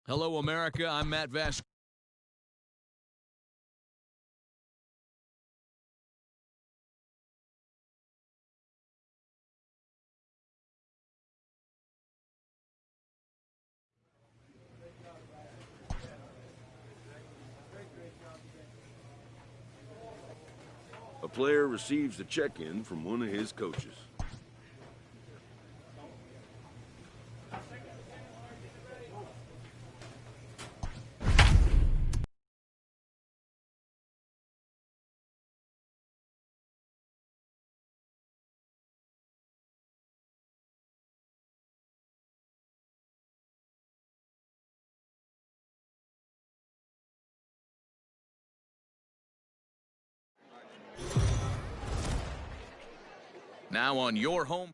Hello, America. I'm Matt Vask. A player receives a check-in from one of his coaches. Now on your home.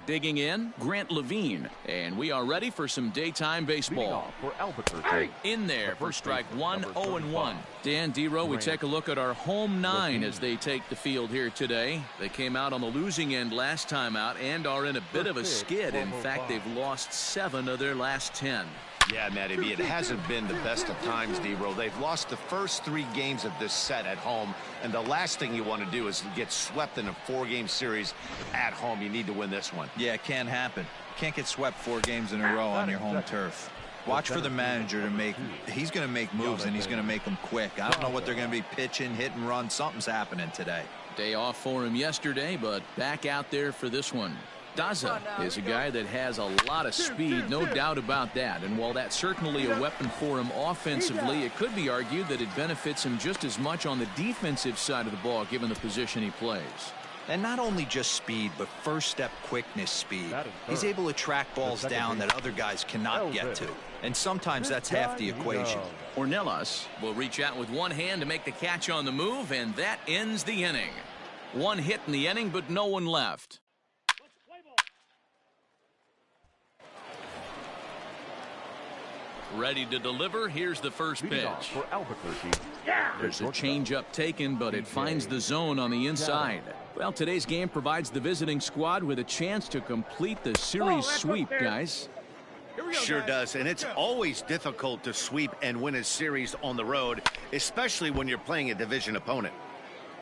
Digging in, Grant Levine. And we are ready for some daytime baseball. In there for strike one, 0-1. Dan Dero, we take a look at our home nine as they take the field here today. They came out on the losing end last time out and are in a bit of a skid. In fact, they've lost 7 of their last 10. Yeah, Matty B, it hasn't been the best of times, D-Row. They've lost the first 3 games of this set at home, and the last thing you want to do is get swept in a 4-game series at home. You need to win this one. Yeah, it can't happen. Can't get swept 4 games in a row on your home turf. Watch for the manager to make. He's going to make moves, and he's going to make them quick. I don't know what they're going to be pitching, hit and run. Something's happening today. Day off for him yesterday, but back out there for this one. Daza is a guy that has a lot of speed, no doubt about that. And while that's certainly a weapon for him offensively, it could be argued that it benefits him just as much on the defensive side of the ball, given the position he plays. And not only just speed, but first step quickness speed. He's able to track balls down that other guys cannot get to. And sometimes that's half the equation. Ornelas will reach out with one hand to make the catch on the move, and that ends the inning. 1 hit in the inning, but no one left. Ready to deliver. Here's the first pitch. There's a changeup taken, but it finds the zone on the inside. Well, today's game provides the visiting squad with a chance to complete the series sweep, guys. Sure does, and it's always difficult to sweep and win a series on the road, especially when you're playing a division opponent.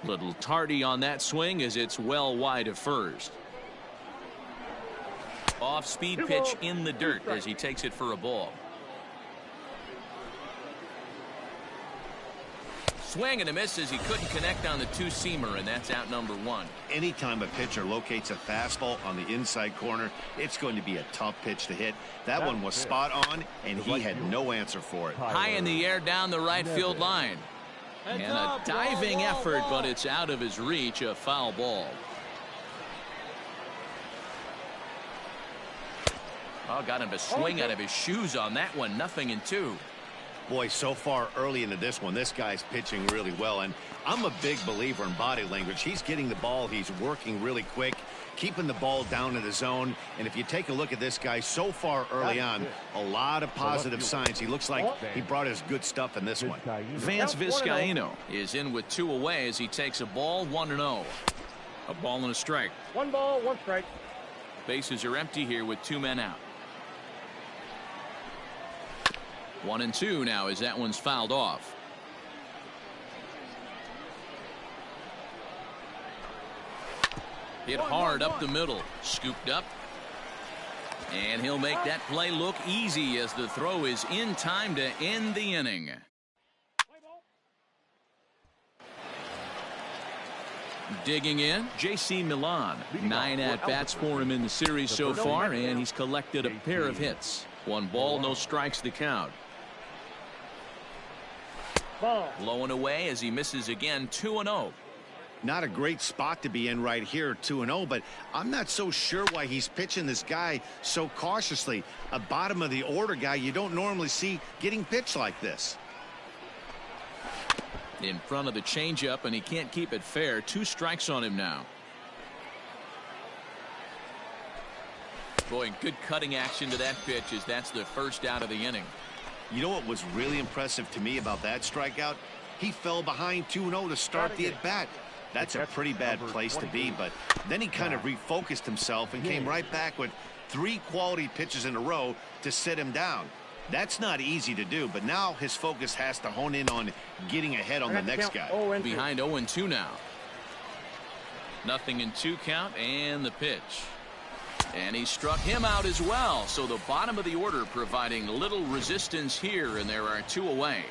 Little tardy on that swing as it's well wide of first. Off-speed pitch in the dirt as he takes it for a ball. Swing and a miss as he couldn't connect on the 2-seamer, and that's out number 1. Anytime a pitcher locates a fastball on the inside corner, it's going to be a tough pitch to hit. That one was spot on, and he had no answer for it. High in the air down the right field line. And a diving effort, but it's out of his reach, a foul ball. Oh, got him to swing out of his shoes on that one. 0-2. Boy, so far early into this one, this guy's pitching really well, and I'm a big believer in body language. He's getting the ball, he's working really quick, keeping the ball down in the zone, and if you take a look at this guy so far early on, a lot of positive signs. He looks like he brought his good stuff in this one. Vance Vizcaino is in with 2 away as he takes a ball, 1-0. A ball and a strike. 1 ball, 1 strike. Bases are empty here with 2 men out. 1-2 now as that one's fouled off. Hit hard up the middle, scooped up, and he'll make that play look easy as the throw is in time to end the inning. Digging in, J.C. Milan. 9 at-bats for him in the series so far, and he's collected a pair of hits. 1 ball, no strikes to count. Blowing away as he misses again, 2-0. Not a great spot to be in right here, 2-0, but I'm not so sure why he's pitching this guy so cautiously. A bottom of the order guy you don't normally see getting pitched like this. In front of the changeup, and he can't keep it fair. 2 strikes on him now. Boy, good cutting action to that pitch as that's the first out of the inning. You know what was really impressive to me about that strikeout? He fell behind 2-0 to start the at-bat. That's a pretty bad place to be, but then he kind of refocused himself and came right back with 3 quality pitches in a row to sit him down. That's not easy to do, but now his focus has to hone in on getting ahead on the next guy. Behind 0-2 now. 0-2 count, and the pitch. And he struck him out as well. So the bottom of the order providing little resistance here, and there are 2 away.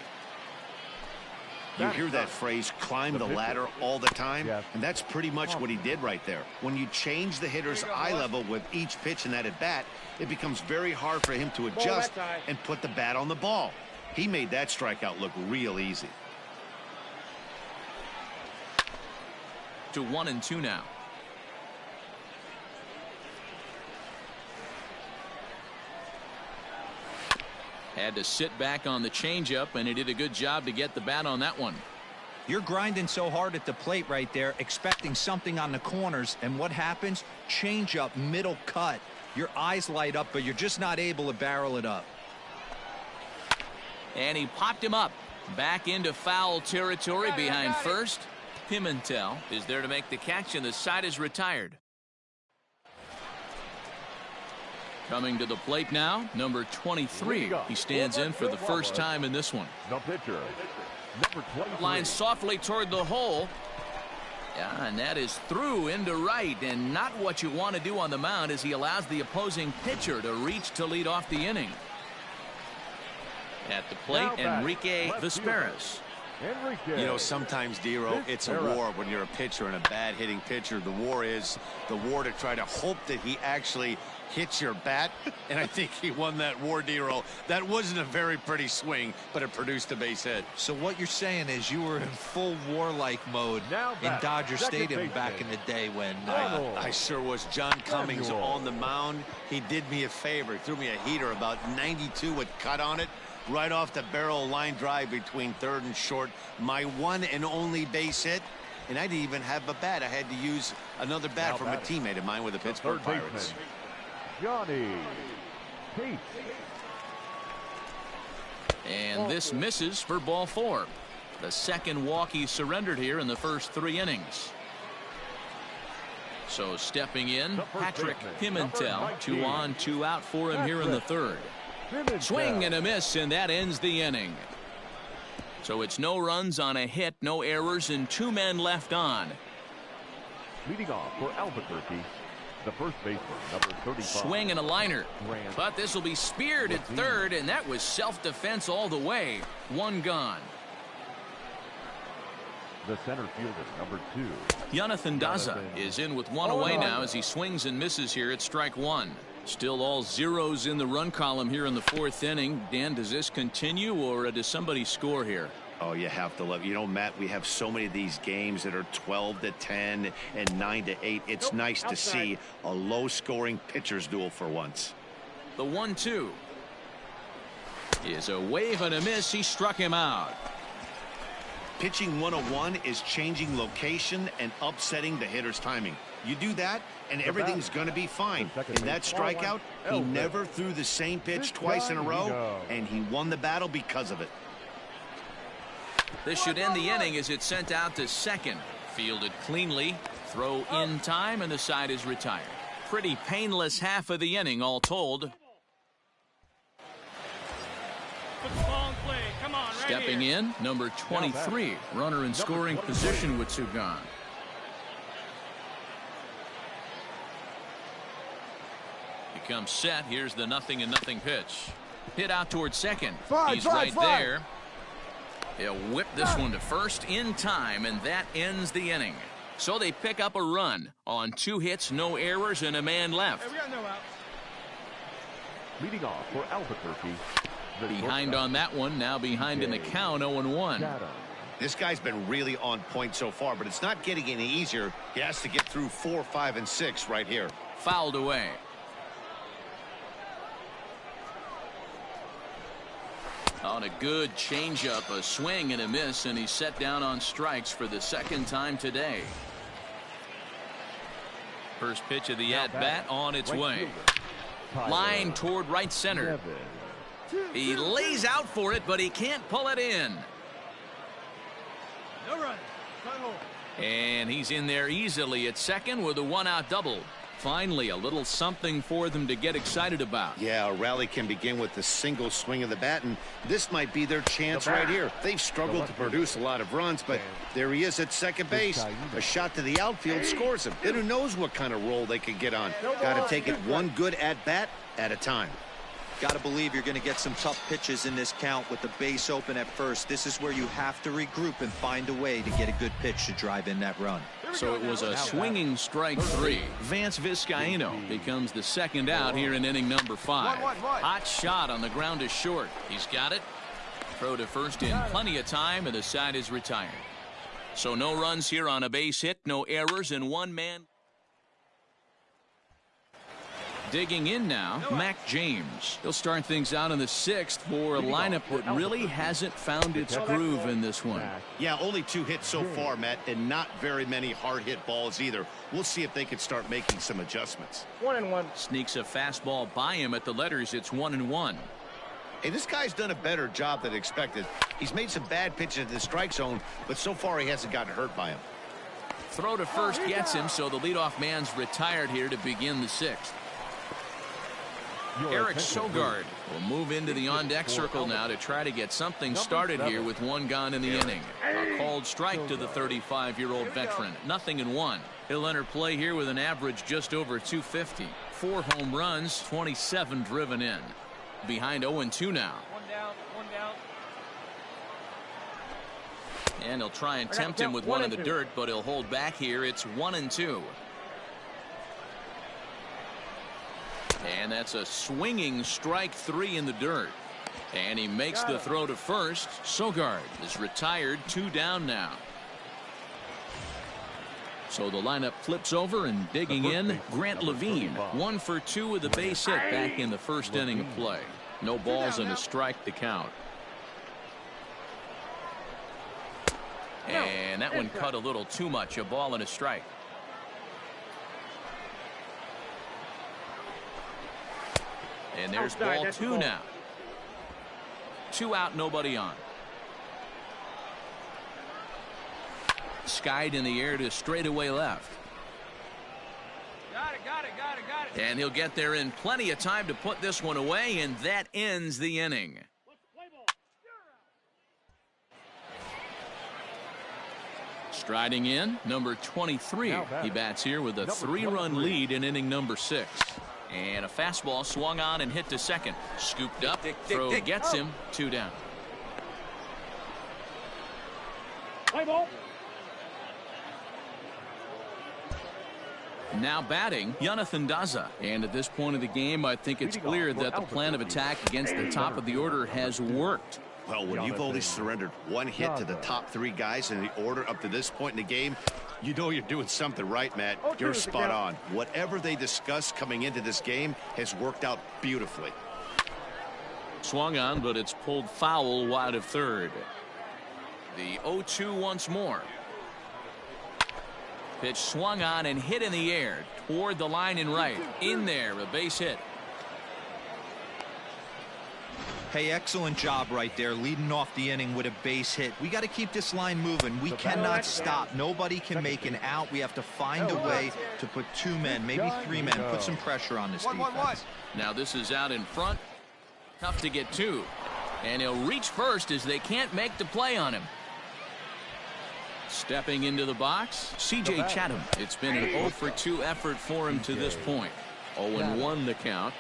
You hear that phrase, climb the ladder, all the time, and that's pretty much what he did right there. When you change the hitter's eye level with each pitch in that at-bat, it becomes very hard for him to adjust and put the bat on the ball. He made that strikeout look real easy. To 1-2 now. Had to sit back on the changeup, and he did a good job to get the bat on that one. You're grinding so hard at the plate right there, expecting something on the corners, and what happens? Changeup, middle cut. Your eyes light up, but you're just not able to barrel it up. And he popped him up. Back into foul territory behind first. Pimentel is there to make the catch, and the side is retired. Coming to the plate now, number 23. He stands in for the first time in this one. The pitcher, number 23. Lines softly toward the hole. Yeah, and that is through into right, and not what you want to do on the mound as he allows the opposing pitcher to reach to lead off the inning. At the plate, Enrique Vesperas. You know, sometimes, Dero, it's a war when you're a pitcher and a bad hitting pitcher. The war is the war to try to hope that he actually hits your bat, and I think he won that war, Dero. That wasn't a very pretty swing, but it produced a base hit. So what you're saying is you were in full warlike mode in Dodger Stadium back in the day when... I sure was. John Cummings on the mound. He did me a favor. He threw me a heater about 92 with cut on it. Right off the barrel line drive between third and short. My one and only base hit. And I didn't even have a bat. I had to use another bat from a teammate of mine with the Pittsburgh Pirates. Johnny Pete. And this misses for ball 4. The second walk he surrendered here in the first 3 innings. So stepping in, Patrick Pimentel. 2 on, 2 out for him here in the 3rd. Swing and a miss, and that ends the inning. So it's no runs on a hit, no errors, and 2 men left on. Leading off for Albuquerque, the first baseman, number 35. Swing and a liner. But this will be speared at third, and that was self-defense all the way. 1 gone. The center fielder, number 2. Jonathan Daza is in with 1 away now as he swings and misses here at strike 1. Still all zeros in the run column here in the 4th inning. Dan, does this continue, or does somebody score here? Oh, you have to love. You know, Matt, we have so many of these games that are 12-10 and 9-8. It's nice to see a low-scoring pitcher's duel for once. The 1-2 is a wave and a miss. He struck him out. Pitching 101 is changing location and upsetting the hitter's timing. You do that, and everything's going to be fine. In that strikeout, he never threw the same pitch twice in a row, and he won the battle because of it. This should end the inning as it's sent out to second. Fielded cleanly. Throw in time, and the side is retired. Pretty painless half of the inning, all told. Stepping in, number 23. Runner in scoring position with 2 gone. He comes set. Here's the 0-0 pitch. Hit out towards second. He's right there. He'll whip this one to first in time, and that ends the inning. So they pick up a run on 2 hits, no errors, and a man left. Hey, we got no outs. Leading off for Albuquerque. Behind on that one, now behind in the count, 0-1. This guy's been really on point so far, but it's not getting any easier. He has to get through 4, 5, and 6 right here. Fouled away. On a good changeup, a swing and a miss, and he's set down on strikes for the 2nd time today. First pitch of the at-bat on its way. Line toward right center. He lays out for it, but he can't pull it in. No run. And he's in there easily at second with a 1-out double. Finally, a little something for them to get excited about. Yeah, a rally can begin with a single swing of the bat, and this might be their chance right here. They've struggled to produce a lot of runs, but there he is at second base. A shot to the outfield scores him. And who knows what kind of role they could get on. Got to take it one good at-bat at a time. Got to believe you're going to get some tough pitches in this count with the base open at first. This is where you have to regroup and find a way to get a good pitch to drive in that run. So it was a swinging strike 3. Vance Vizcaino becomes the second out here in inning number 5. Hot shot on the ground is short. He's got it. Throw to first in plenty of time, and the side is retired. So no runs here on a base hit, no errors, and one man. Digging in now, Mac James. He'll start things out in the 6th for a lineup that really hasn't found its groove in this one. Yeah, only 2 hits so far, Matt, and not very many hard hit balls either. We'll see if they can start making some adjustments. 1-1. Sneaks a fastball by him at the letters. It's 1-1. Hey, this guy's done a better job than expected. He's made some bad pitches in the strike zone, but so far he hasn't gotten hurt by him. Throw to first gets him, so the leadoff man's retired here to begin the 6th. Eric Sogard will move into the on-deck circle now to try to get something started here with 1 gone in the inning. A called strike to the 35-year-old veteran. 0-1. He'll enter play here with an average just over 250. 4 home runs, 27 driven in. Behind 0-2 now. 1 down, 1 down. And he'll try and tempt him with one in the dirt, but he'll hold back here. It's 1-2. And that's a swinging strike 3 in the dirt. And he makes the throw to first. Sogard is retired. 2 down now. So the lineup flips over, and digging in, Grant Levine. 1 for 2 with a base hit back in the first inning of play. No balls and a strike to count. And that one cut a little too much. A ball and a strike. And there's ball 2 now. 2 out, nobody on. Skied in the air to straightaway left. Got it. And he'll get there in plenty of time to put this one away, and that ends the inning. Striding in, number 23. He bats here with a 3-run lead in inning number 6. And a fastball swung on and hit to second. Scooped up. Throw gets him. 2 down. Play ball. Now batting, Jonathan Daza. And at this point of the game, I think it's clear that the plan of attack against the top of the order has worked. Well, when you've only surrendered 1 hit to the top 3 guys in the order up to this point in the game, you know you're doing something right, Matt. You're spot on. Whatever they discussed coming into this game has worked out beautifully. Swung on, but it's pulled foul wide of third. The 0-2 once more. Pitch swung on and hit in the air toward the line and right. In there, a base hit. Hey, excellent job right there, leading off the inning with a base hit. We got to keep this line moving. We cannot stop. Nobody can make an out. We have to find a way to put 2 men, maybe 3 men, put some pressure on this defense. Now this is out in front. Tough to get to. And he'll reach first as they can't make the play on him. Stepping into the box, C.J. Chatham. It's been an 0 for 2 effort for him to this point. 0-1 the count.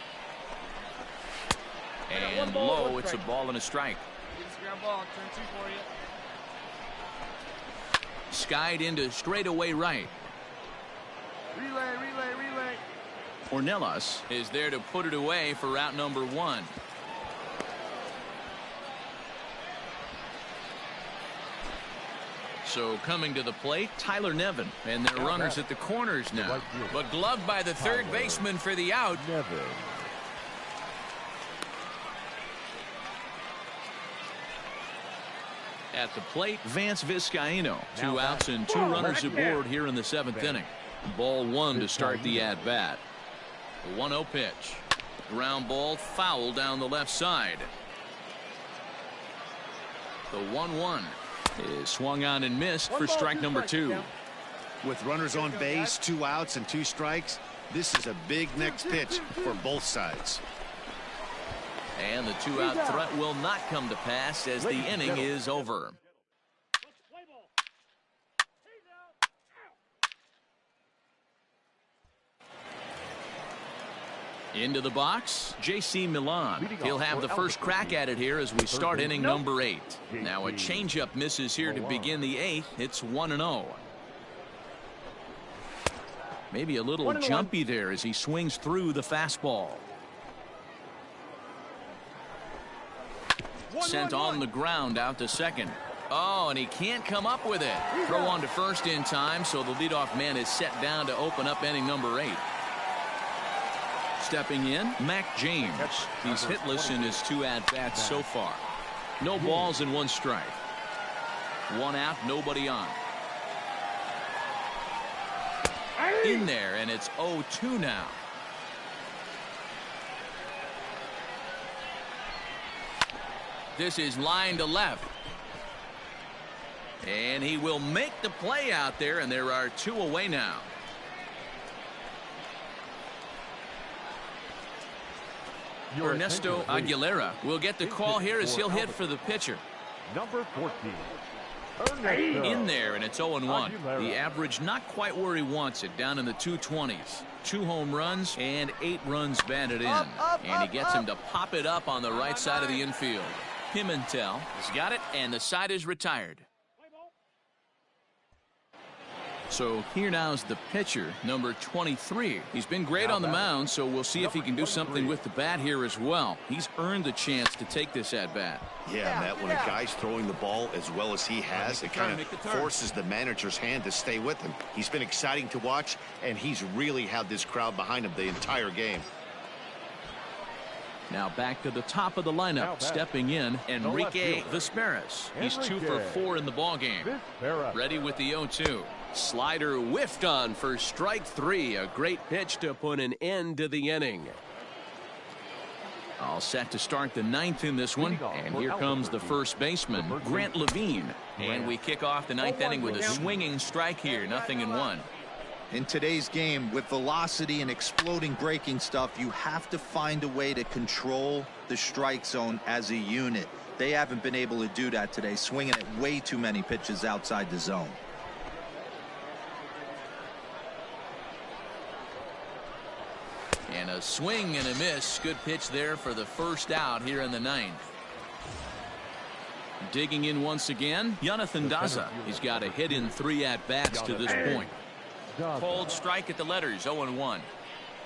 And low, it's a ball and a strike. Skied into straightaway right. Relay. Ornelas is there to put it away for route number 1. So coming to the plate, Tyler Nevin, and their runners at the corners now. But gloved by the third baseman for the out. At the plate, Vance Vizcaino. 2 outs and 2 runners aboard here in the 7th inning. Ball 1 to start the at-bat. The 1-0 pitch. Ground ball foul down the left side. The 1-1 is swung on and missed for strike number 2. With runners on base, 2 outs and 2 strikes, This is a big next pitch for both sides. And the two-out threat will not come to pass as the inning is over. Into the box, J.C. Milan. He'll have the first crack at it here as we start inning number 8. Now a changeup misses here to begin the 8th. It's 1-0. Maybe a little jumpy there as he swings through the fastball. Sent on the ground out to second. Oh, and he can't come up with it. Throw on to first in time, so the leadoff man is set down to open up inning number 8. Stepping in, Mac James. He's hitless in his 2 at-bats so far. No balls and 1 strike. 1 out, nobody on. In there, and it's 0-2 now. This is line to left. And he will make the play out there, and there are 2 away now. Ernesto Aguilera will get the call here as he'll hit for the pitcher. Number 14. In there, and it's 0-1. The average not quite where he wants it, down in the 220s. 2 home runs and 8 runs batted in. And he gets him to pop it up on the right side of the infield. Pimentel has got it, and the side is retired. So here now is the pitcher, number 23. He's been great on the mound, so we'll see if he can do something with the bat here as well. He's earned the chance to take this at-bat. Yeah, Matt, when a guy's throwing the ball as well as he has, it kind of forces the manager's hand to stay with him. He's been exciting to watch, and he's really had this crowd behind him the entire game. Now back to the top of the lineup, stepping in, Enrique Vesperas. He's 2 for 4 in the ballgame. Ready with the 0-2. Slider whiffed on for strike 3. A great pitch to put an end to the inning. All set to start the 9th in this one, and here comes the first baseman, Grant Levine. And we kick off the 9th inning with a swinging strike here, 0-1. In today's game, with velocity and exploding breaking stuff, you have to find a way to control the strike zone as a unit. They haven't been able to do that today, swinging at way too many pitches outside the zone. And a swing and a miss. Good pitch there for the first out here in the 9th. Digging in once again, Jonathan Daza. He's got a hit in 3 at-bats to this point. Cold strike at the letters, 0-1.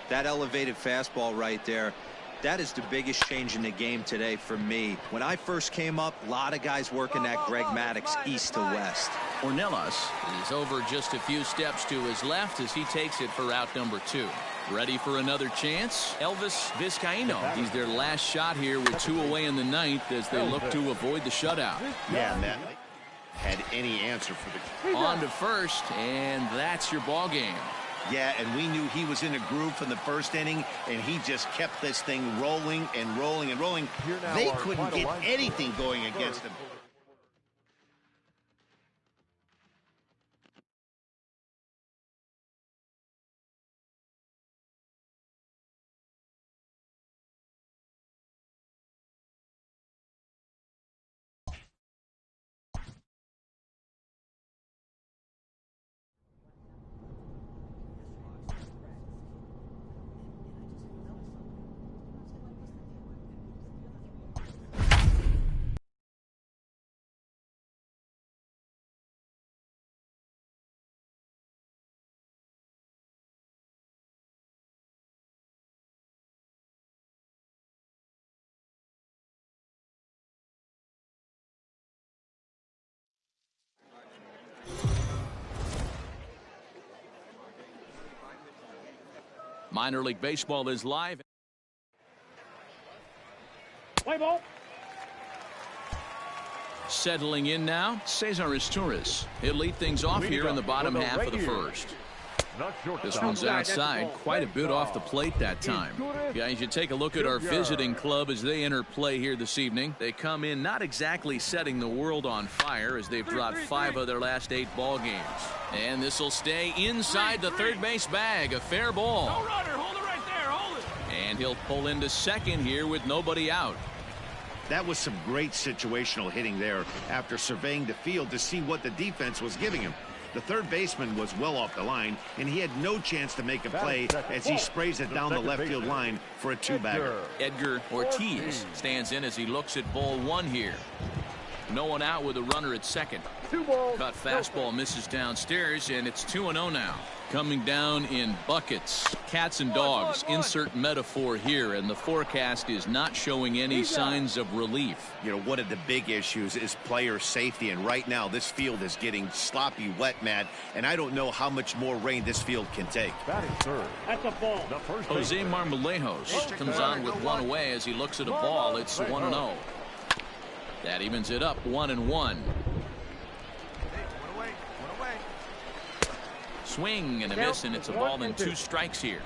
That elevated fastball right there, that is the biggest change in the game today for me. When I first came up, a lot of guys working that Greg Maddux east to west. Ornelas is over just a few steps to his left as he takes it for out number 2. Ready for another chance? Elvis Vizcaino. He's their last shot here with 2 away in the 9th as they look to avoid the shutout. Yeah, Matt had any answer for the... On to first, and that's your ball game. Yeah, and we knew he was in a groove from the first inning, and he just kept this thing rolling and rolling and rolling. They couldn't get anything going against him. Minor League Baseball is live. Play ball. Settling in now, Cesar Izturis. He'll lead things off here in the bottom half of the first. This one's outside, quite a bit off the plate that time. Guys, you take a look at our visiting club as they enter play here this evening. They come in not exactly setting the world on fire as they've dropped 5 of their last 8 ball games. And this will stay inside the third base bag. A fair ball. No runner. Hold it right there. Hold it. And he'll pull into second here with nobody out. That was some great situational hitting there after surveying the field to see what the defense was giving him. The third baseman was well off the line, and he had no chance to make a play as he sprays it down the left field line for a 2-bagger. Edgar Ortiz stands in as he looks at ball 1 here. No one out with a runner at second. Cut fastball misses downstairs, and it's 2-0 now. Coming down in buckets. Cats and dogs, insert metaphor here, and the forecast is not showing any signs of relief. You know, one of the big issues is player safety, and right now this field is getting sloppy wet, Matt, and I don't know how much more rain this field can take. That's a ball. Jose Marmolejos comes on with 1 away as he looks at a ball. It's 1-0. That evens it up 1-1. Swing and a miss, and it's a ball and 2 strikes here.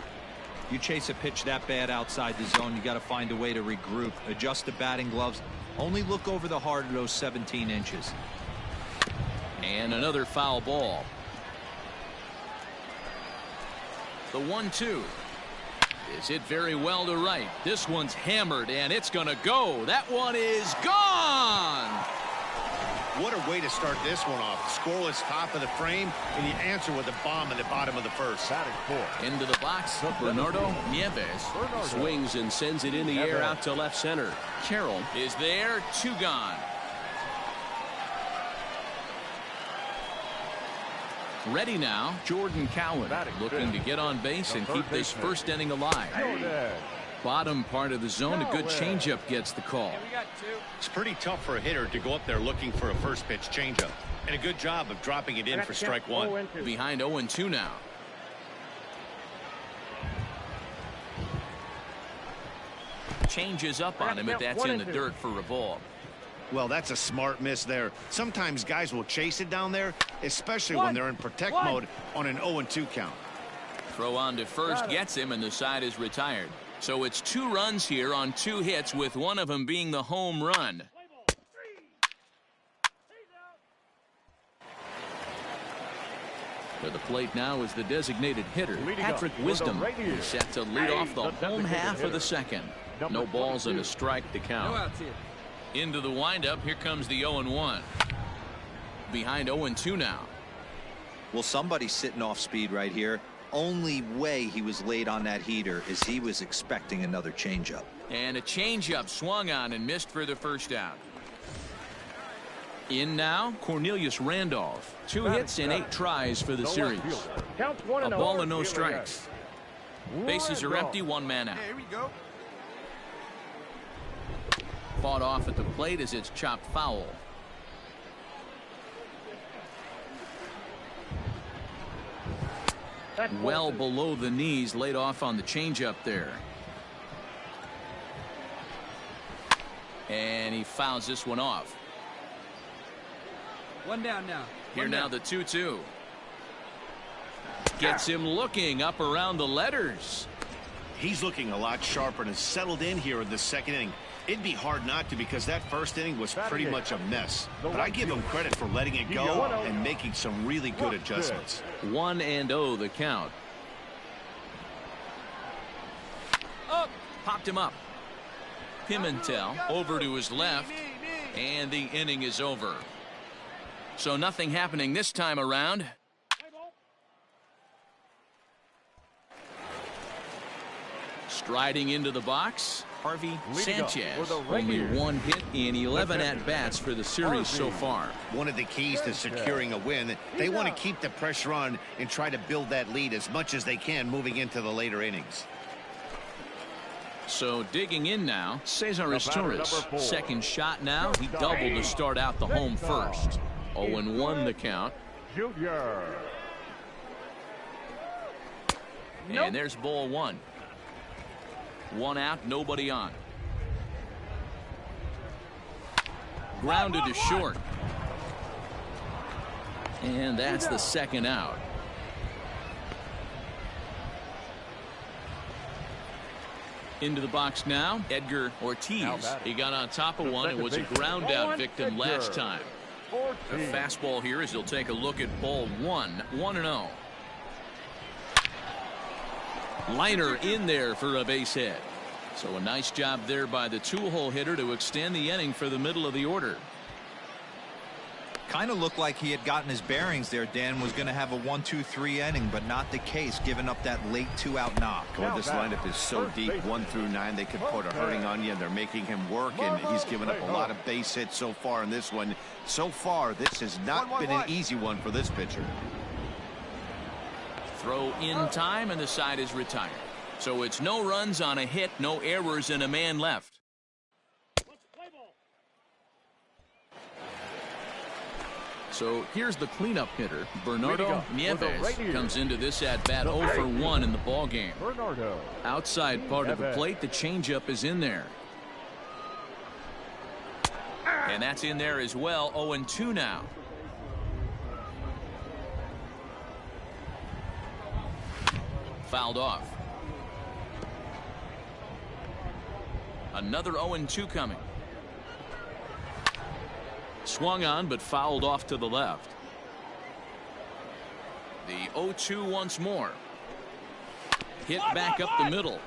You chase a pitch that bad outside the zone, you got to find a way to regroup, adjust the batting gloves, only look over the heart of those 17 inches. And another foul ball. The 1-2 is hit very well to right. This one's hammered, and it's going to go. That one is gone. What a way to start this one off. Scoreless top of the frame, and you answer with a bomb in the bottom of the first. Into the box, Bernardo Nieves swings and sends it in the air out to left center. Carroll is there, 2 gone. Ready now, Jordan Cowan looking to get on base and keep this first inning alive. Bottom part of the zone, a good changeup gets the call. We got 2. It's pretty tough for a hitter to go up there looking for a first pitch changeup, and a good job of dropping it in for strike 1. Behind 0-2 now. Changes up on him if that's in the dirt for a ball. Well, that's a smart miss there. Sometimes guys will chase it down there, especially when they're in protect mode on an 0-2 count. Throw on to first gets him, and the side is retired. So it's 2 runs here on 2 hits, with one of them being the home run. To the plate now is the designated hitter, Patrick Wisdom, who's set to lead off the home half of the second. No balls and a strike to count. Into the windup, here comes the 0-1. Behind 0-2 now. Well, somebody's sitting off speed right here. Only way he was late on that heater is he was expecting another changeup. And a changeup swung on and missed for the first out. In now, Cornelius Randolph. 2 hits and 8 tries for the series. A ball and no strikes. Bases are empty, 1 man out. Here we go. Fought off at the plate as it's chopped foul. Well below the knees, laid off on the changeup there. And he fouls this one off. 1 down now. Here now the 2-2. Gets him looking up around the letters. He's looking a lot sharper and has settled in here in the second inning. It'd be hard not to, because that first inning was pretty much a mess. But I give him credit for letting it go and making some really good adjustments. 1-0 the count. Up. Popped him up. Pimentel over to his left, and the inning is over. So nothing happening this time around. Striding into the box, Harvey Sanchez. Only 1 hit in 11 at-bats for the series so far. One of the keys to securing a win, they want to keep the pressure on and try to build that lead as much as they can moving into the later innings. So digging in now, Cesar Torres. Second shot now. He doubled to start out the home first. 0-1 the count. And there's ball 1. 1 out, nobody on. Grounded to short. And that's the second out. Into the box now, Edgar Ortiz. He got on top of one and was a ground out victim last time. A fastball here as he'll take a look at ball one, 1-0. Liner in there for a base hit. So a nice job there by the two-hole hitter to extend the inning for the middle of the order. Kind of looked like he had gotten his bearings there. Dan was going to have a 1-2-3 inning, but not the case, giving up that late 2-out knock. Well, this lineup is so deep, 1 through 9, they could put a hurting on you, and they're making him work, and he's given up a lot of base hits so far in this one. So far, this has not been an easy one for this pitcher. Throw in time, and the side is retired. So it's no runs on a hit, no errors, and a man left. So here's the cleanup hitter. Bernardo Reyes comes into this at-bat 0 for 1 in the ball game. Outside part of the plate, the changeup is in there. And that's in there as well. 0-2 now. Fouled off. Another 0-2 coming. Swung on but fouled off to the left. The 0-2 once more. Hit back up the middle.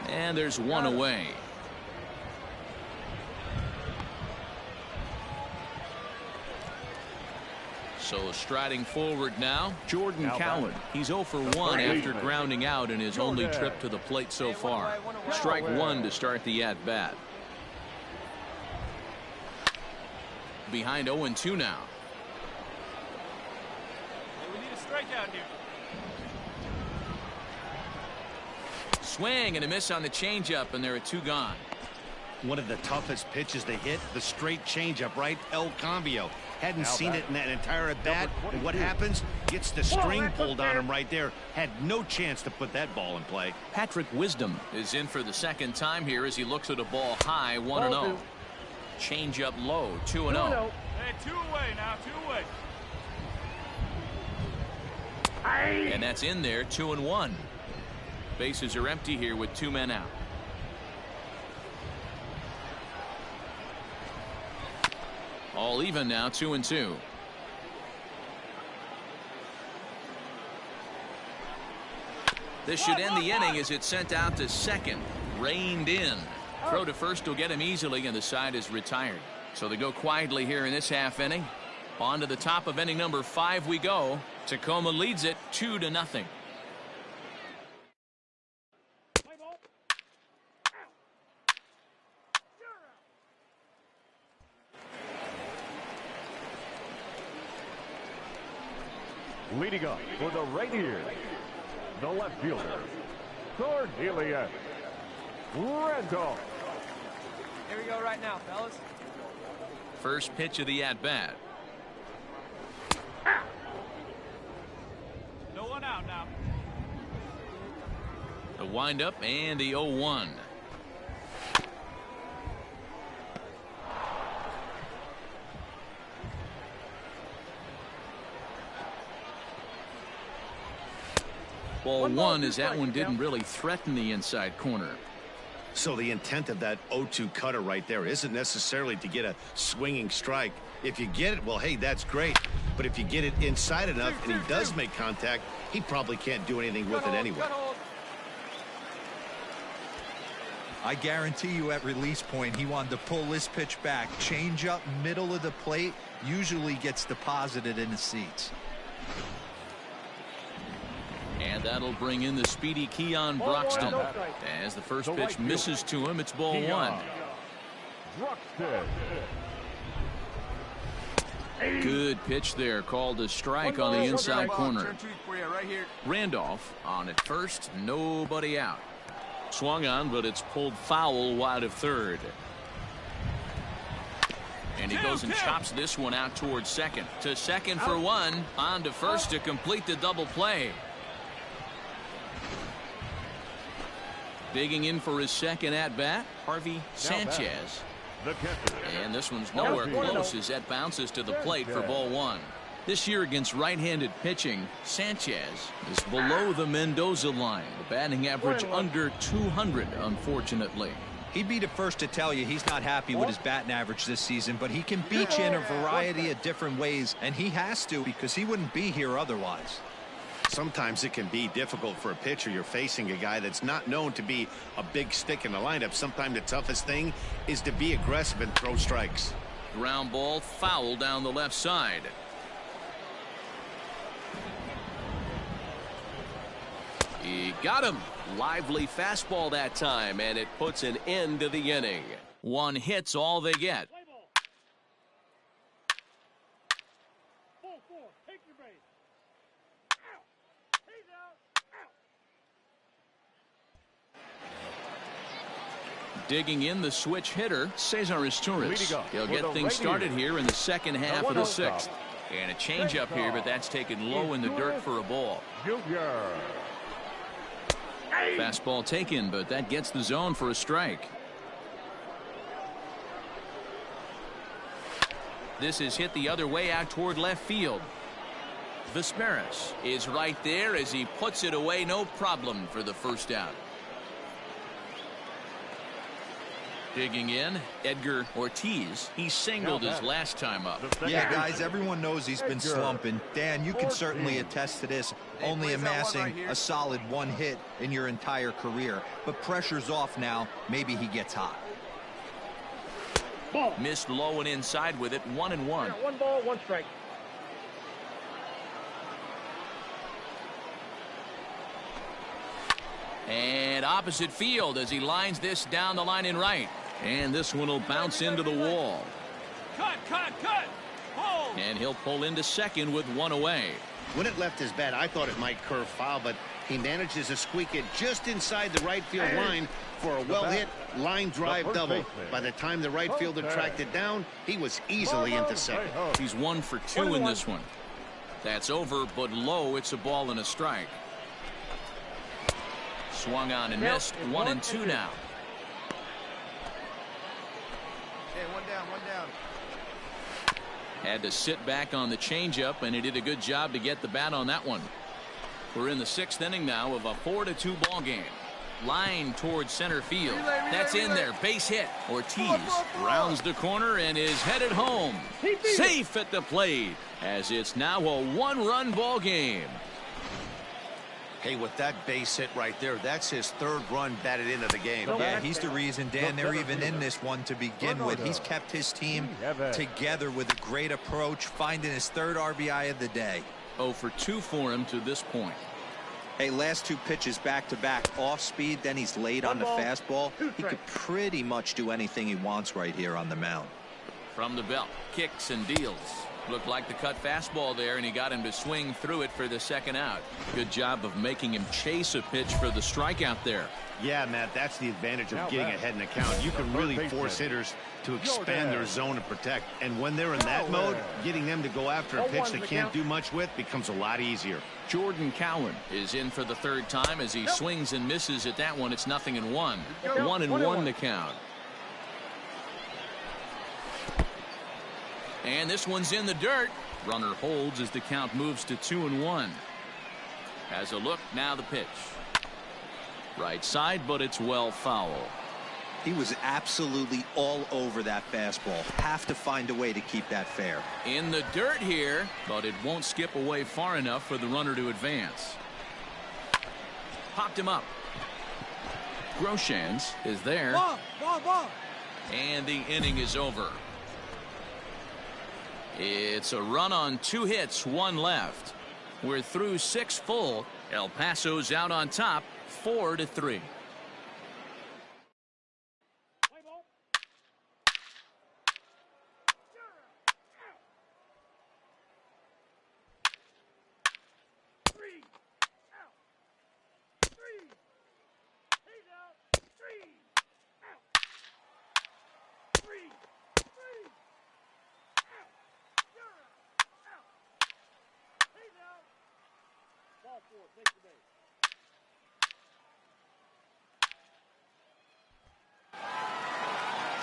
And there's one away. So striding forward now, Jordan Cowan. He's 0 for 1 after grounding out in his only trip to the plate so far. Strike one to start the at-bat. Behind 0-2 now. We need a strikeout here. Swing and a miss on the changeup, and there are 2 gone. One of the toughest pitches to hit, the straight changeup, right? El Cambio. Hadn't seen it in that entire at-bat, and what happens? Gets the string pulled on him right there. Had no chance to put that ball in play. Patrick Wisdom is in for the second time here as he looks at a ball high, 1-0. Changeup low, 2-0. Hey, 2 away now, 2 away. And that's in there, 2-1. Bases are empty here with 2 men out. All even now, 2-2. This should end the inning as it's sent out to second. Reined in. Throw to first will get him easily, and the side is retired. So they go quietly here in this half inning. On to the top of inning number 5 we go. Tacoma leads it 2-0. Leading up for the Reyes, the left fielder, Cornelius Randolph. Here we go right now, fellas. First pitch of the at-bat. No one out now. The windup and the 0-1. Ball 1 as that one didn't really threaten the inside corner. So the intent of that 0-2 cutter right there isn't necessarily to get a swinging strike. If you get it, well, hey, that's great. But if you get it inside enough and he does make contact, he probably can't do anything with it anyway. I guarantee you at release point he wanted to pull this pitch back. Change up middle of the plate usually gets deposited in the seats. And that'll bring in the speedy Keon Broxton. As the first pitch misses to him, it's ball 1. Good pitch there, called a strike on the inside corner. Randolph on at first, nobody out. Swung on, but it's pulled foul wide of third. And he goes and chops this one out towards second. To second for 1, on to first to complete the double play. Digging in for his second at-bat, Harvey Sanchez. And this one's nowhere close as that bounces to the plate for ball 1. This year against right-handed pitching, Sanchez is below the Mendoza line. The batting average under 200, unfortunately. He'd be the first to tell you he's not happy with his batting average this season, but he can beat you in a variety of different ways, and he has to because he wouldn't be here otherwise. Sometimes it can be difficult for a pitcher. You're facing a guy that's not known to be a big stick in the lineup. Sometimes the toughest thing is to be aggressive and throw strikes. Ground ball foul down the left side. He got him. Lively fastball that time, and it puts an end to the inning. One hit's all they get. Digging in the switch hitter, Cesar Izturis. He'll get things started here in the second half of the sixth. And a changeup here, but that's taken low in the dirt for a ball. Fastball taken, but that gets the zone for a strike. This is hit the other way out toward left field. Vesperis is right there as he puts it away, no problem for the first out. Digging in, Edgar Ortiz. He singled his last time up. Yeah, guys, everyone knows he's been slumping. Dan, you can certainly attest to this, only amassing a solid one hit in your entire career. But pressure's off now. Maybe he gets hot. Missed low and inside with it, 1-1. Yeah, 1 ball, 1 strike. And opposite field as he lines this down the line in right. And this one will bounce into the wall. Cut. Hold. And he'll pull into second with 1 away. When it left his bat, I thought it might curve foul, but he manages to squeak it just inside the right field line for a well-hit line drive double. By the time the right fielder tracked it down, he was easily into second. He's 1 for 2 in this one. That's over, but low. It's a ball and a strike. Swung on and missed. 1-2 now. Okay, 1 down. Had to sit back on the changeup, and he did a good job to get the bat on that one. We're in the 6th inning now of a 4-2 ball game. Line towards center field. That's in there. Base hit. Ortiz rounds the corner and is headed home. Safe at the plate as it's now a 1-run ball game. Hey, with that base hit right there, that's his 3rd run batted into the game. Yeah, he's the reason, Dan, they're even in this one to begin with. He's kept his team together with a great approach, finding his 3rd RBI of the day. 0 for 2 for him to this point. Hey, last 2 pitches back-to-back off speed, then he's late on the fastball. He could pretty much do anything he wants right here on the mound. From the belt, kicks and deals. Looked like the cut fastball there, and he got him to swing through it for the 2nd out. Good job of making him chase a pitch for the strikeout there. Yeah, Matt, that's the advantage of getting ahead in the count. You can really force hitters to expand their zone and protect. And when they're in that mode, getting them to go after a pitch they can't do much with becomes a lot easier. Jordan Cowan is in for the 3rd time as he swings and misses at that one. It's 0-1. 1-1 the count. And this one's in the dirt. Runner holds as the count moves to 2-1. Has a look, now the pitch. Right side, but it's well foul. He was absolutely all over that fastball. Have to find a way to keep that fair. In the dirt here, but it won't skip away far enough for the runner to advance. Popped him up. Groshans is there. Ball. And the inning is over. It's a run on 2 hits, 1 left. We're through 6 full. El Paso's out on top, 4-3.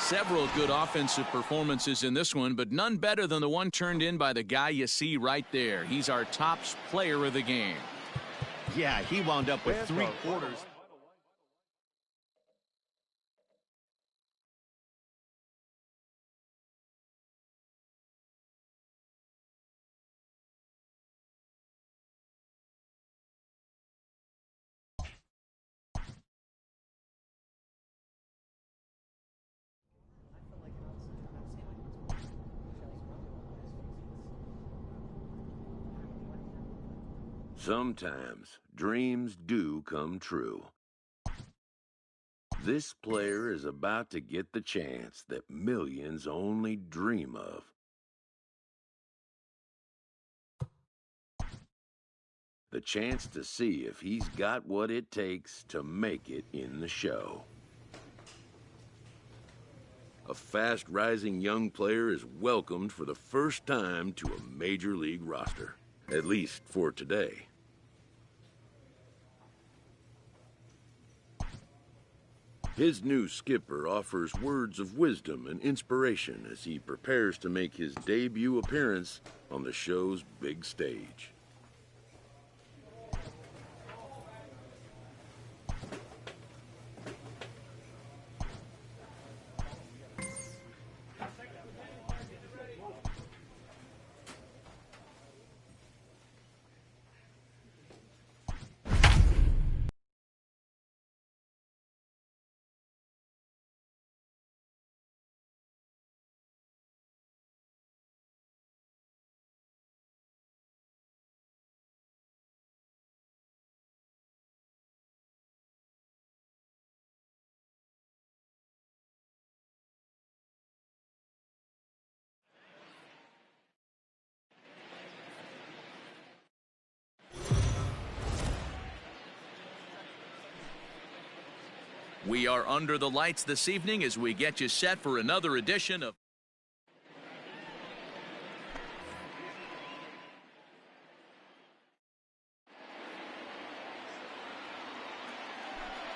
Several good offensive performances in this one, but none better than the one turned in by the guy you see right there. He's our top player of the game. Yeah, he wound up with 3 quarters. Sometimes dreams do come true. This player is about to get the chance that millions only dream of. The chance to see if he's got what it takes to make it in the show. A fast-rising young player is welcomed for the first time to a major league roster, at least for today. His new skipper offers words of wisdom and inspiration as he prepares to make his debut appearance on the show's big stage. We are under the lights this evening as we get you set for another edition of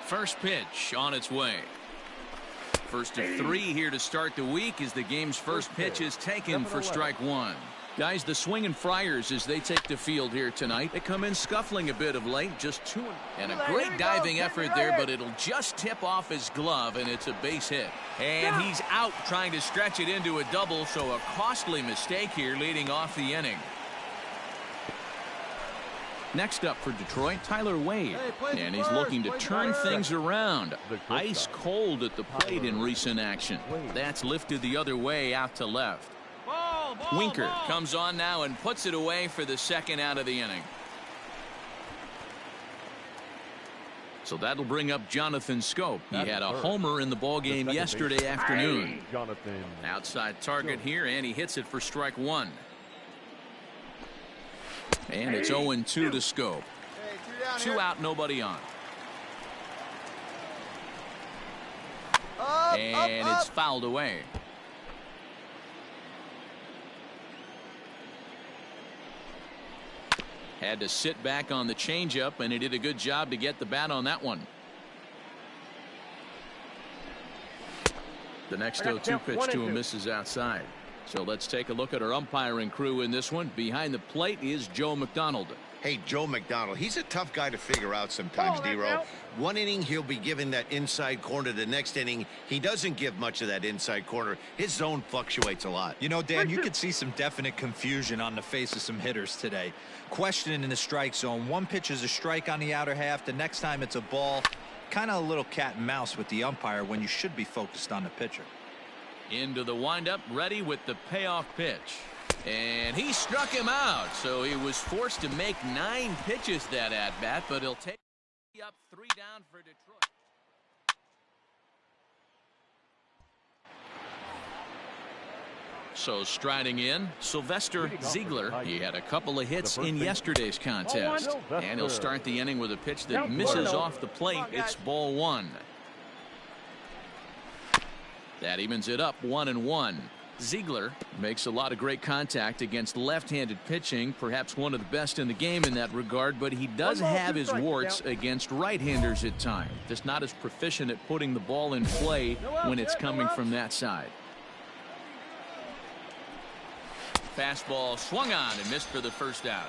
First pitch on its way. First of 3 here to start the week as the game's first pitch is taken for strike 1. Guys, the swinging Friars as they take the field here tonight. They come in scuffling a bit of late, just 2 and a great diving effort there, but it'll just tip off his glove and it's a base hit. And he's out trying to stretch it into a double, so a costly mistake here leading off the inning. Next up for Detroit, Tyler Wade, and he's looking to turn things around. Ice cold at the plate in recent action. That's lifted the other way out to left. Winker comes on now and puts it away for the second out of the inning. So that'll bring up Jonathan Scope. He had a homer in the ballgame yesterday afternoon. Outside target here, and he hits it for strike 1. And it's 0-2 to Scope. 2 out, nobody on. And it's fouled away. Had to sit back on the changeup, and he did a good job to get the bat on that one. The next 0-2 pitch to him misses outside. So let's take a look at our umpiring crew in this one. Behind the plate is Joe McDonald. Hey, Joe McDonald, he's a tough guy to figure out sometimes, D-Row. One inning, he'll be giving that inside corner. The next inning, he doesn't give much of that inside corner. His zone fluctuates a lot. You know, Dan, you could see some definite confusion on the face of some hitters today. Questioning in the strike zone. One pitch is a strike on the outer half. The next time it's a ball. Kind of a little cat and mouse with the umpire when you should be focused on the pitcher. Into the windup, ready with the payoff pitch. And he struck him out, so he was forced to make 9 pitches that at-bat, but he'll take up 3 down for Detroit. So striding in, Sylvester Ziegler. He had a couple of hits in yesterday's contest. And he'll start the inning with a pitch that misses off the plate. It's ball 1. That evens it up 1-1. Ziegler makes a lot of great contact against left-handed pitching, perhaps one of the best in the game in that regard, but he does have his warts against right-handers at times. Just not as proficient at putting the ball in play when it's coming from that side. Fastball swung on and missed for the first out.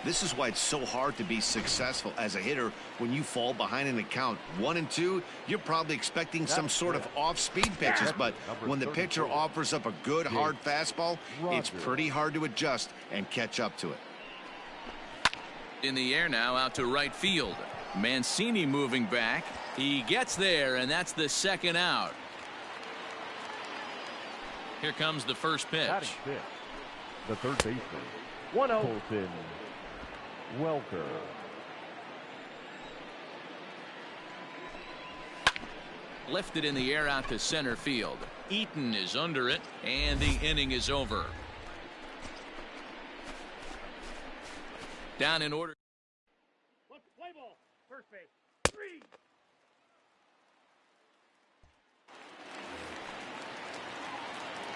This is why it's so hard to be successful as a hitter when you fall behind in the count 1-2. You're probably expecting some sort of off-speed pitches, but when the pitcher offers up a good hard fastball, it's pretty hard to adjust and catch up to it. In the air now, out to right field. Mancini moving back. He gets there, and that's the second out. Here comes the first pitch. The third baseman, 1-0. Colton Welker. Lifted in the air out to center field. Eaton is under it, and the inning is over. Down in order. Play ball. First base. 3.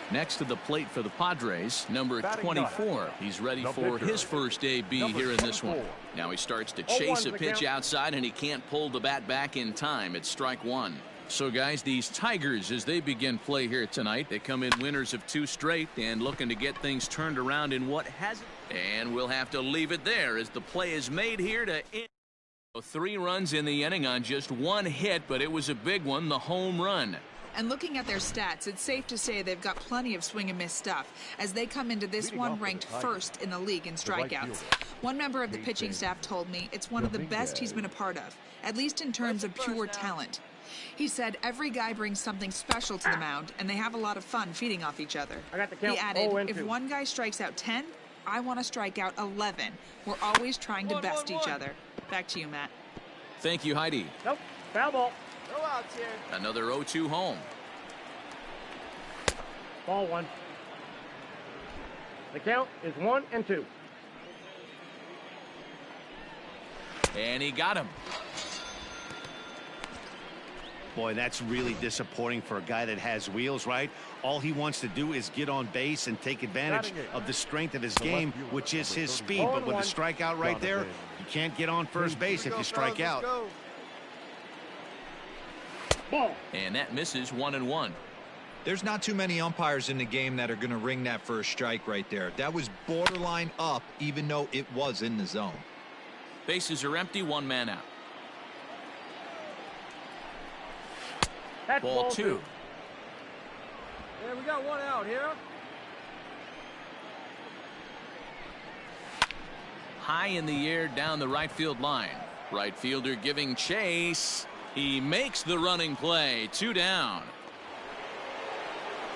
Next to the plate for the Padres, number 24. He's ready for his first AB here in this one. Now he starts to chase a pitch outside, and he can't pull the bat back in time. It's strike one. So, guys, these Tigers, as they begin play here tonight, they come in winners of 2 straight and looking to get things turned around in what hasn't. And we'll have to leave it there as the play is made here to end. 3 runs in the inning on just 1 hit, but it was a big one, the home run. And looking at their stats, it's safe to say they've got plenty of swing and miss stuff as they come into this one ranked first in the league in strikeouts. One member of the pitching staff told me it's one of the best he's been a part of, at least in terms of pure talent. He said every guy brings something special to the mound, and they have a lot of fun feeding off each other. He added, if one guy strikes out 10, I want to strike out 11. We're always trying to best each other. Back to you, Matt. Thank you, Heidi. Nope. Foul ball. No outs here. Another 0-2 home. Ball 1. The count is 1-2. And he got him. Boy, that's really disappointing for a guy that has wheels, right? All he wants to do is get on base and take advantage of the strength of his game, which is his speed. But with a strikeout right there, you can't get on first base if you strike out. Ball. And that misses 1-1. There's not too many umpires in the game that are going to ring that first strike right there. That was borderline up, even though it was in the zone. Bases are empty, 1 man out. That's Ball 2. Yeah, we got 1 out here. High in the air down the right field line. Right fielder giving chase. He makes the running play. 2 down.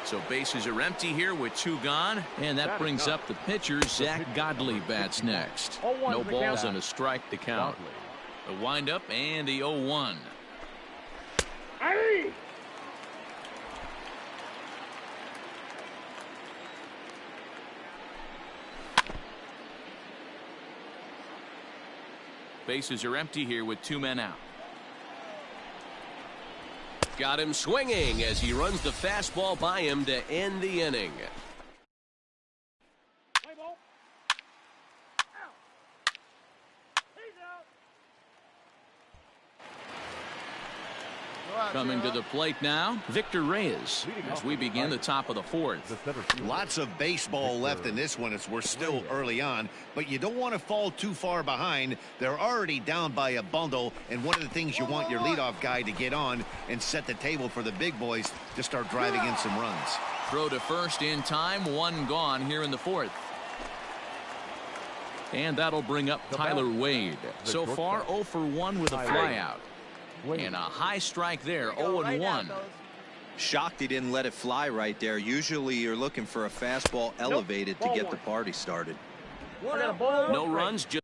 So bases are empty here with 2 gone, and that brings up the pitcher. Zach Godley bats next. No balls and a strike to count. The windup and the 0-1. Hey! Bases are empty here with 2 men out. Got him swinging as he runs the fastball by him to end the inning. Play ball. Out. He's out. Coming to the plate now, Victor Reyes, as we begin the top of the 4th. Lots of baseball left in this one as we're still early on, but you don't want to fall too far behind. They're already down by a bundle, and one of the things you want your leadoff guy to get on and set the table for the big boys to start driving in some runs. Throw to first in time, 1 gone here in the 4th. And that'll bring up Tyler Wade. So far 0 for 1 with a flyout. And a high strike there, 0-1. Shocked he didn't let it fly right there. Usually you're looking for a fastball elevated to get the party started. No runs, just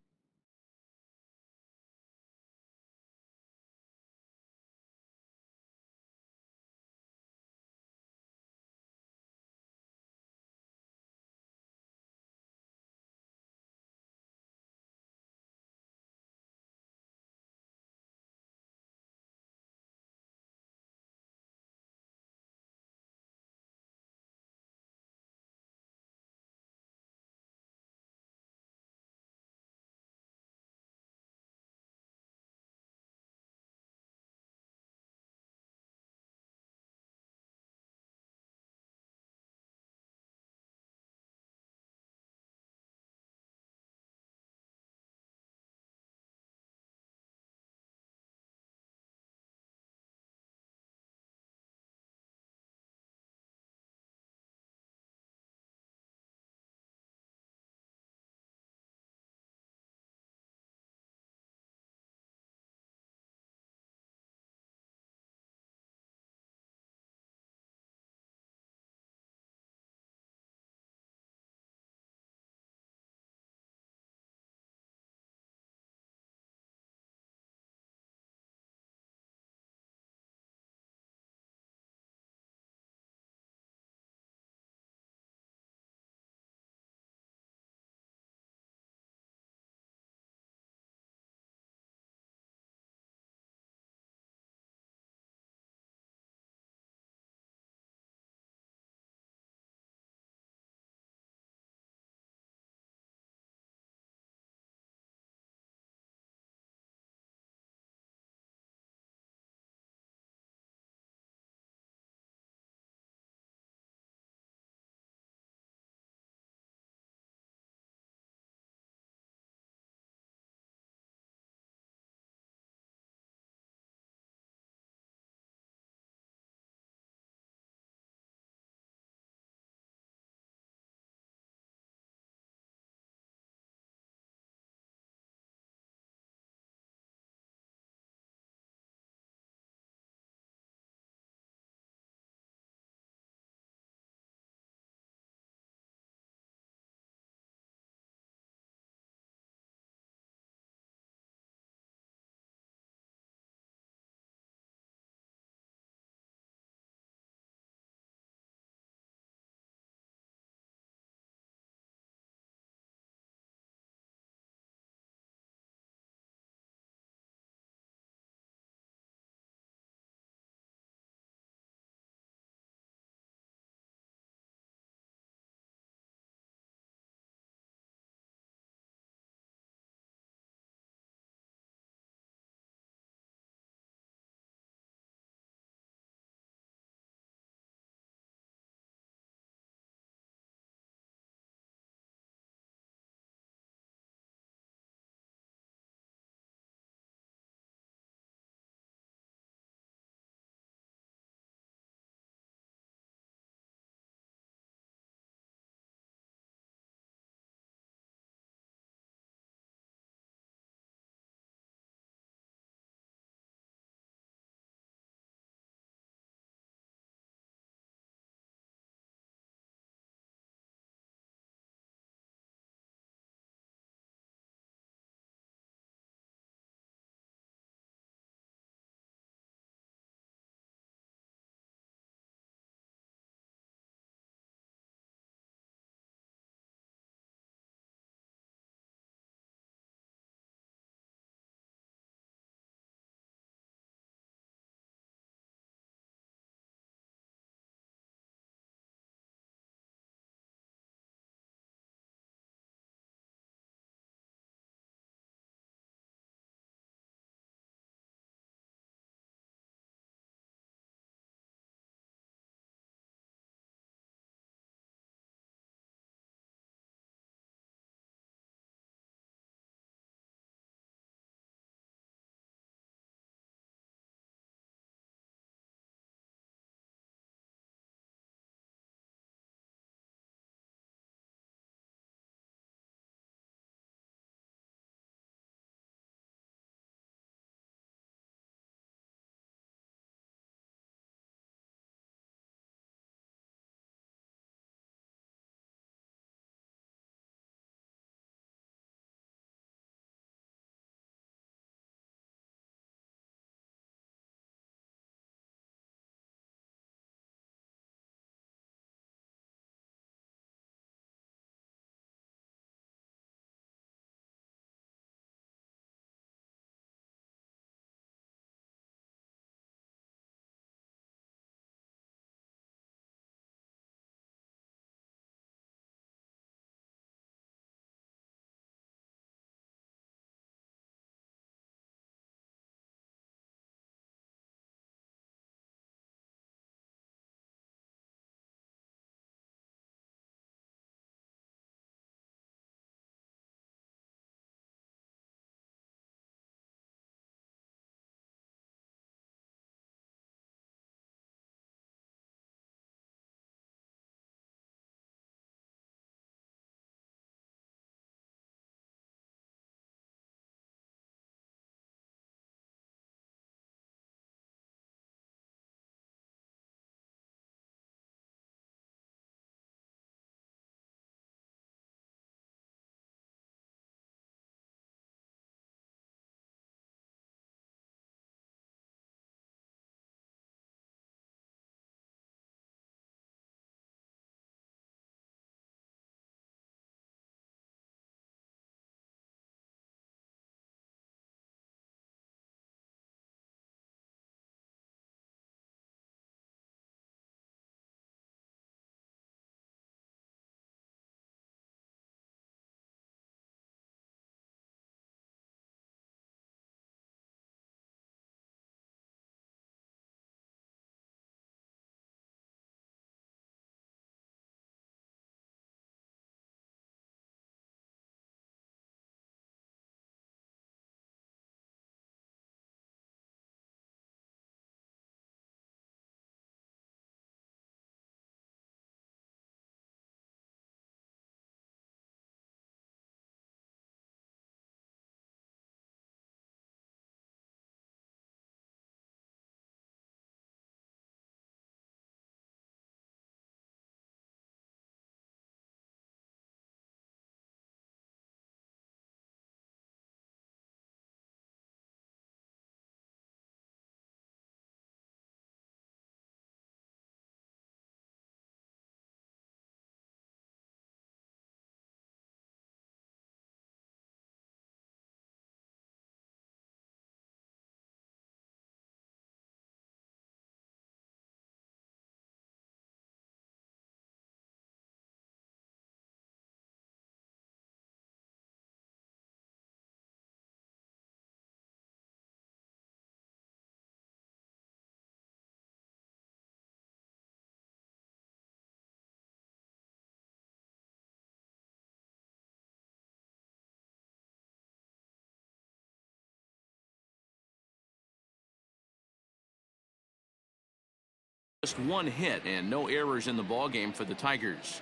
Just one hit and no errors in the ball game for the Tigers.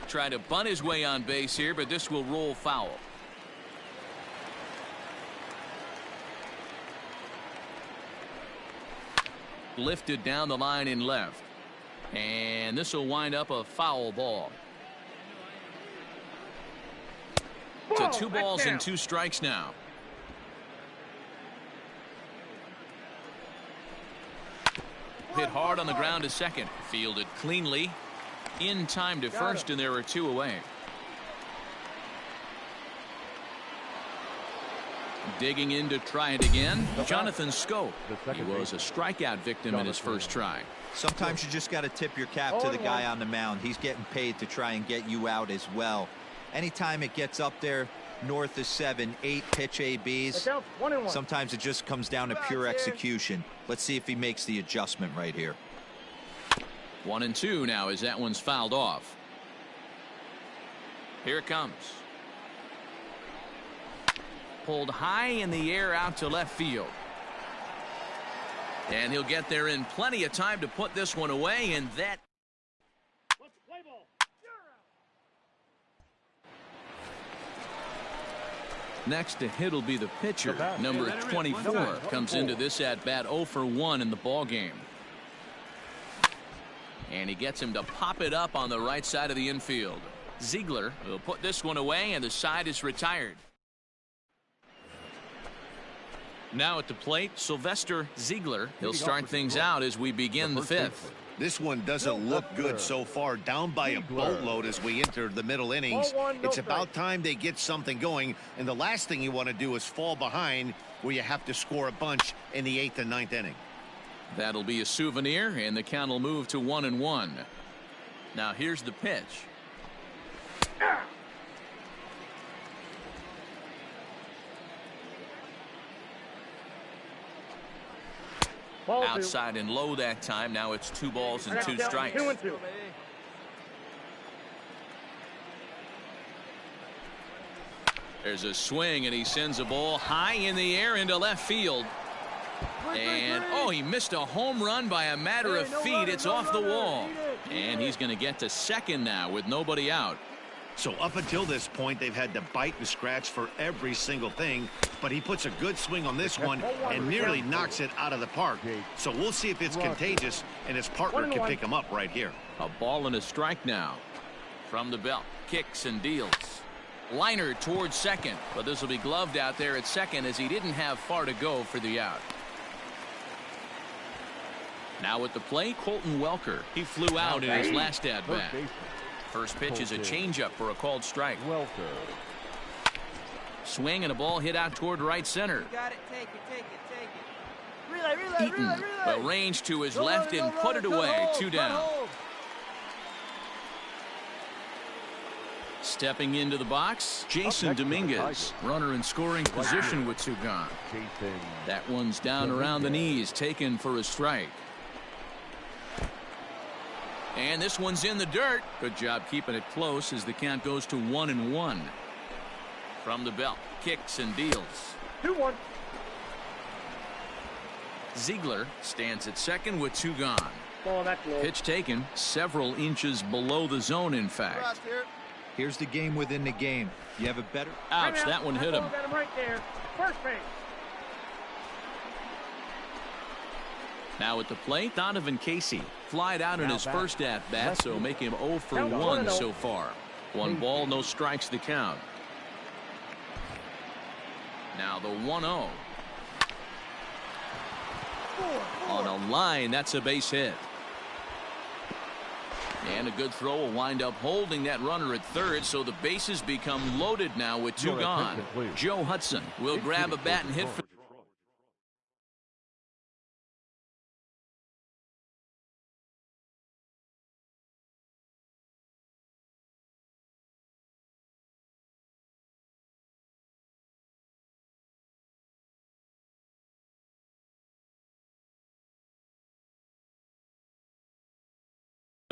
Try to bunt his way on base here, but this will roll foul. Lifted down the line in left, and this will wind up a foul ball. To 2 balls and 2 strikes now. Hit hard on the ground to second. Fielded cleanly. In time to first, and there are 2 away. Digging in to try it again. Jonathan Scope. He was a strikeout victim in his first try. Sometimes you just got to tip your cap to the guy on the mound. He's getting paid to try and get you out as well. Anytime it gets up there north of 7, 8 pitch ABs, sometimes it just comes down to pure execution. Let's see if he makes the adjustment right here. 1-2 now as that one's fouled off. Here it comes. Pulled high in the air out to left field. And he'll get there in plenty of time to put this one away, and that. Next to hit will be the pitcher. Number 24 comes into this at bat 0 for 1 in the ball game. And he gets him to pop it up on the right side of the infield. Ziegler will put this one away, and the side is retired. Now at the plate, Sylvester Ziegler. He'll start things out as we begin the 5th. This one doesn't look good so far. Down by a boatload as we enter the middle innings. It's about time they get something going, and the last thing you want to do is fall behind where you have to score a bunch in the 8th and 9th inning. That'll be a souvenir, and the count will move to 1-1. Now here's the pitch. Outside and low that time. Now it's 2 balls and 2 strikes. 2-2. There's a swing, and he sends a ball high in the air into left field. And oh, he missed a home run by a matter of feet. It's off the wall, and he's going to get to second now with nobody out. So up until this point, they've had to bite and scratch for every single thing, but he puts a good swing on this one and nearly knocks it out of the park. So we'll see if it's contagious and his partner can pick him up right here. A ball and a strike now. From the belt, kicks and deals. Liner towards second, but this will be gloved out there at second as he didn't have far to go for the out. Now at the plate, Colton Welker. He flew out in his last at-bat. First pitch is a changeup for a called strike. Swing and a ball hit out toward right center. Got it. Take it. Relay. Eaton will range to his left and put it away. 2 down. Stepping into the box, Jason Dominguez. Runner in scoring position with 2 gone. That one's down around the knees, taken for a strike. And this one's in the dirt. Good job keeping it close as the count goes to 1-1. From the belt, kicks and deals. 2-1. Ziegler stands at second with 2 gone. Ball, that's low. Pitch taken several inches below the zone, in fact. Here's the game within the game. You have a better. Ouch, that one hit him. Got him right there. First base. Now at the plate, Donovan Casey. Flied out in his first at-bat, so make him 0 for 1 so far. 1 ball, no strikes the count. Now the 1-0. On a line, that's a base hit. And a good throw will wind up holding that runner at third, so the bases become loaded now with 2 gone. Joe Hudson will grab a bat and hit for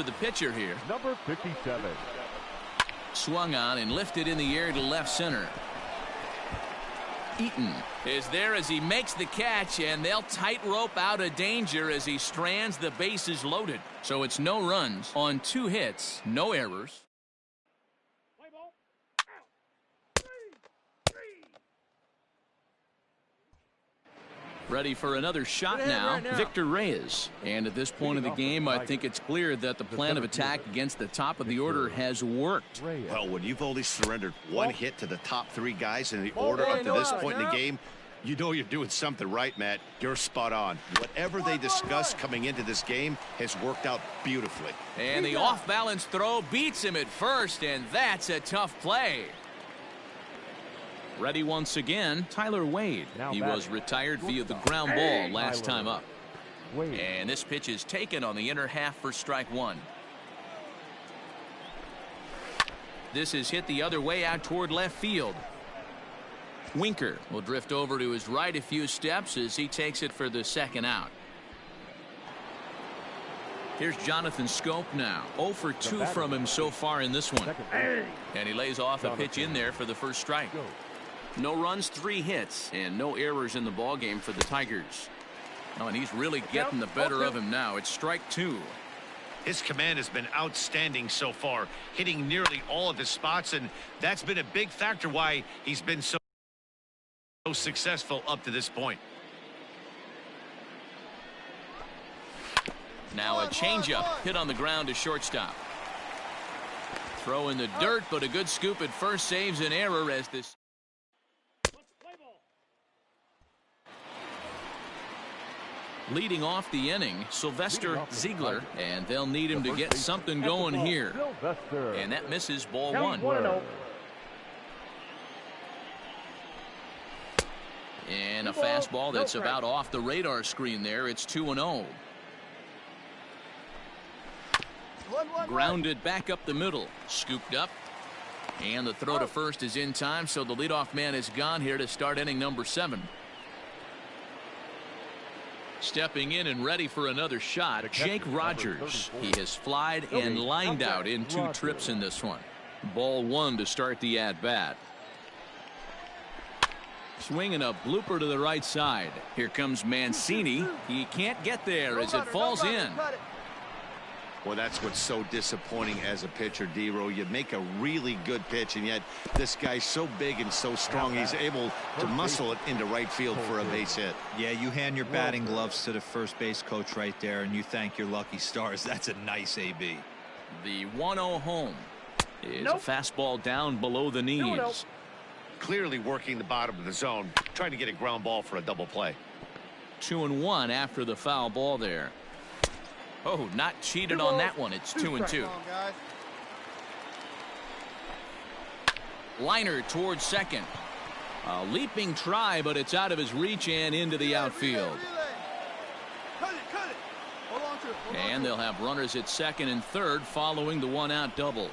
the pitcher here. Number 57. Swung on and lifted in the air to left center. Eaton is there as he makes the catch, and they'll tightrope out of danger as he strands the bases loaded. So it's no runs on 2 hits, no errors. Ready for another shot now, Victor Reyes. And at this point of the game, I think it's clear that the plan of attack against the top of the order has worked. Well, when you've only surrendered 1 hit to the top 3 guys in the order up to this point in the game, you know you're doing something right, Matt. You're spot on. Whatever they discussed coming into this game has worked out beautifully. And the off-balance throw beats him at first, and that's a tough play. Ready once again, Tyler Wade. He was retired via the ground ball last time up. And this pitch is taken on the inner half for strike 1. This is hit the other way out toward left field. Winker will drift over to his right a few steps as he takes it for the second out. Here's Jonathan Schoop now. 0 for 2 from him so far in this one. And he lays off a pitch in there for the first strike. No runs, 3 hits, and no errors in the ballgame for the Tigers. Oh, and he's really getting the better of him now. It's strike 2. His command has been outstanding so far, hitting nearly all of his spots, and that's been a big factor why he's been so successful up to this point. Now a changeup hit on the ground to shortstop. Throw in the dirt, but a good scoop at first saves an error as this. Leading off the inning, Sylvester Ziegler, and they'll need him to get something going here. And that misses ball 1. And a fastball that's about off the radar screen there. It's 2-0. Grounded back up the middle, scooped up, and the throw to first is in time, so the leadoff man is gone here to start inning number 7. Stepping in and ready for another shot, Jake Rogers. He has flied and lined out in 2 trips in this one. Ball 1 to start the at-bat. Swinging a blooper to the right side. Here comes Mancini. He can't get there as it falls in. Well, that's what's so disappointing as a pitcher, D-Row. You make a really good pitch, and yet this guy's so big and so strong, he's able to muscle it into right field for a base hit. Yeah, you hand your batting gloves to the first base coach right there, and you thank your lucky stars. That's a nice AB. The 1-0 home is a fastball down below the knees. Clearly working the bottom of the zone, trying to get a ground ball for a double play. 2-1 after the foul ball there. Oh, not cheated on that one. It's 2-2. Liner towards second. A leaping try, but it's out of his reach and into the outfield. And they'll have runners at second and third following the 1-out double.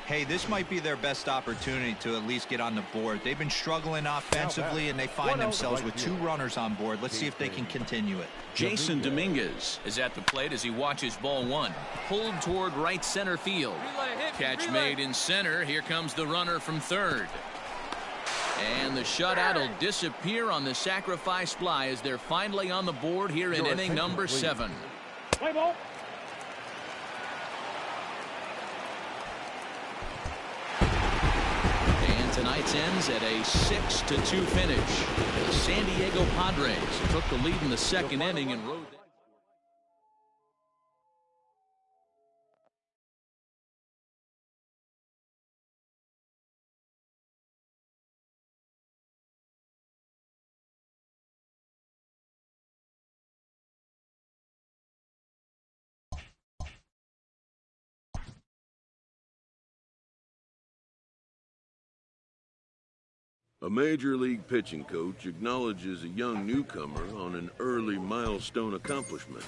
Hey, this might be their best opportunity to at least get on the board. They've been struggling offensively, and they find themselves with 2 runners on board. Let's see if they can continue it. Jason Dominguez is at the plate as he watches ball 1. Pulled toward right center field. Catch made in center. Here comes the runner from third. And the shutout will disappear on the sacrifice fly as they're finally on the board here in inning number 7. Play ball. Tonight's ends at a 6-2 finish. The San Diego Padres took the lead in the second inning and rode. A major league pitching coach acknowledges a young newcomer on an early milestone accomplishment.